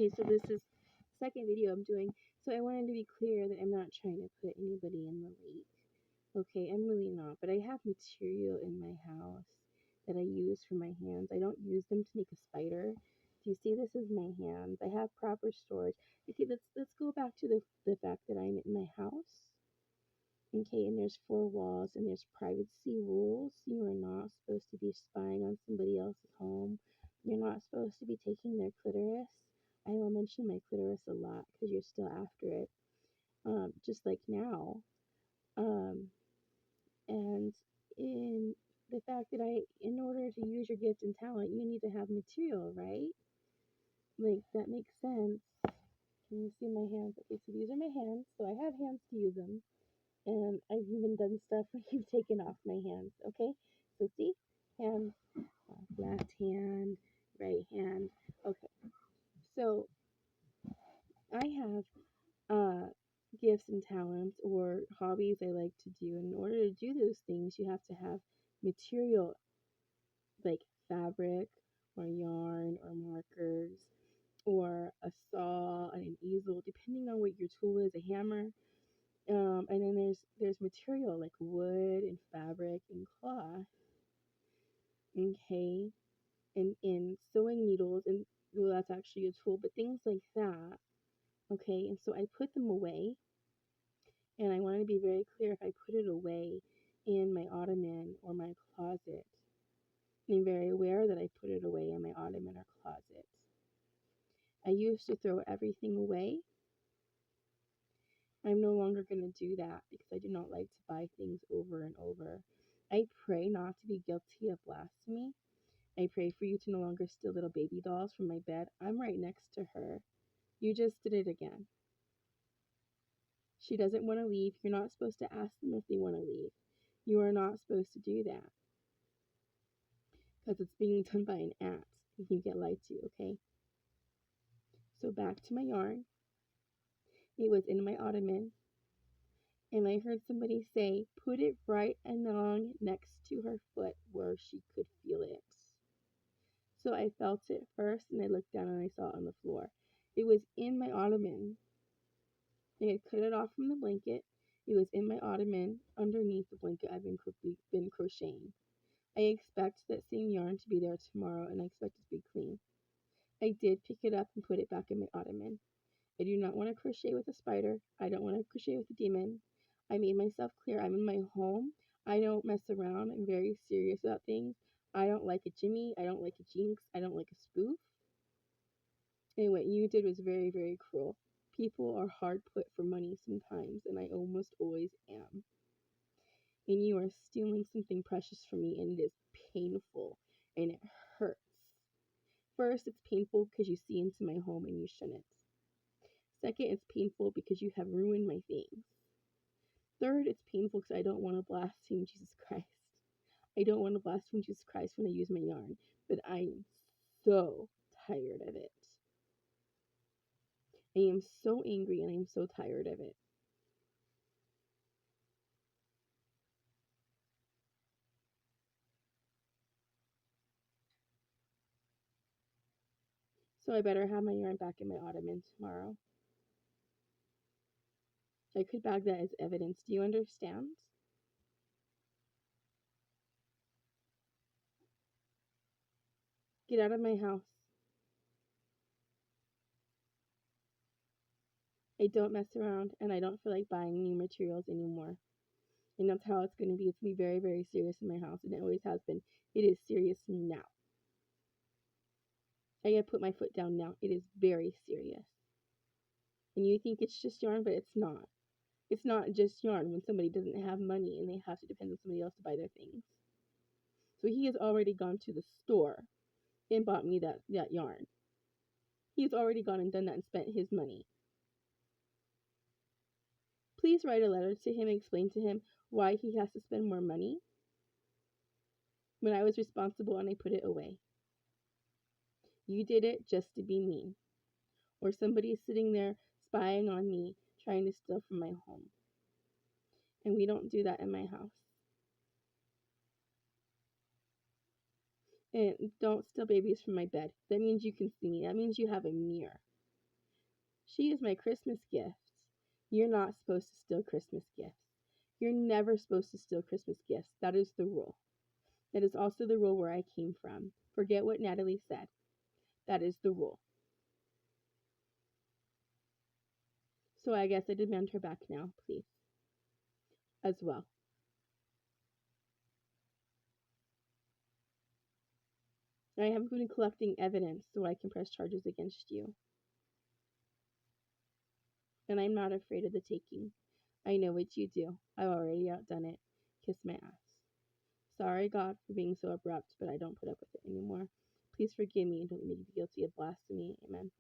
Okay, so this is the second video I'm doing. So I wanted to be clear that I'm not trying to put anybody in the lake. Okay, I'm really not. But I have material in my house that I use for my hands. I don't use them to make a spider. Do you see this is my hands? I have proper storage. Okay, let's go back to the fact that I'm in my house. Okay, and there's 4 walls and there's privacy rules. You are not supposed to be spying on somebody else's home. You're not supposed to be taking their clitoris. I will mention my clitoris a lot because you're still after it. Just like now. And in the fact that in order to use your gift and talent, you need to have material, right? Like, that makes sense. Can you see my hands? Okay, so these are my hands. So I have hands to use them. And I've even done stuff where you've taken off my hands, okay? So see, hand, left hand, right hand. Okay, so I have gifts and talents or hobbies I like to do. And in order to do those things, you have to have material like fabric or yarn or markers or a saw and an easel, depending on what your tool is, a hammer. And then there's material like wood and fabric and cloth, okay, and sewing needles, and well, that's actually a tool, but things like that, okay. And so I put them away, and I want to be very clear, if I put it away in my ottoman or my closet, I'm very aware that I put it away in my ottoman or closet. I used to throw everything away. I'm no longer going to do that because I do not like to buy things over and over. I pray not to be guilty of blasphemy. I pray for you to no longer steal little baby dolls from my bed. I'm right next to her. You just did it again. She doesn't want to leave. You're not supposed to ask them if they want to leave. You are not supposed to do that because it's being done by an aunt. You can get lied to, okay? So back to my yarn. It was in my ottoman, and I heard somebody say, put it right along next to her foot where she could feel it. So I felt it first, and I looked down and I saw it on the floor. It was in my ottoman. I had cut it off from the blanket. It was in my ottoman underneath the blanket I've been crocheting. I expect that same yarn to be there tomorrow, and I expect it to be clean. I did pick it up and put it back in my ottoman. I do not want to crochet with a spider. I don't want to crochet with a demon. I made myself clear. I'm in my home. I don't mess around. I'm very serious about things. I don't like a Jimmy. I don't like a jinx. I don't like a spoof. And what you did was very, very cruel. People are hard put for money sometimes, and I almost always am. And you are stealing something precious from me, and it is painful, and it hurts. First, it's painful because you see into my home and you shouldn't. Second, it's painful because you have ruined my things. Third, it's painful because I don't want to blaspheme Jesus Christ. I don't want to blaspheme Jesus Christ when I use my yarn, but I am so tired of it. I am so angry and I am so tired of it. So I better have my yarn back in my ottoman tomorrow. I could bag that as evidence. Do you understand? Get out of my house. I don't mess around, and I don't feel like buying new materials anymore. And that's how it's going to be. It's going to be very, very serious in my house, and it always has been. It is serious now. I gotta put my foot down now. It is very serious. And you think it's just yarn, but it's not. It's not just yarn when somebody doesn't have money and they have to depend on somebody else to buy their things. So he has already gone to the store and bought me that yarn. He's already gone and done that and spent his money. Please write a letter to him and explain to him why he has to spend more money when I was responsible and I put it away. You did it just to be mean. Or somebody is sitting there spying on me, trying to steal from my home. And we don't do that in my house. And don't steal babies from my bed. That means you can see me. That means you have a mirror. She is my Christmas gift. You're not supposed to steal Christmas gifts. You're never supposed to steal Christmas gifts. That is the rule. That is also the rule where I came from. Forget what Natalie said. That is the rule. So I guess I demand her back now, please. As well. I have been collecting evidence so I can press charges against you. And I'm not afraid of the taking. I know what you do. I've already outdone it. Kiss my ass. Sorry, God, for being so abrupt, but I don't put up with it anymore. Please forgive me and don't make me guilty of blasphemy. Amen.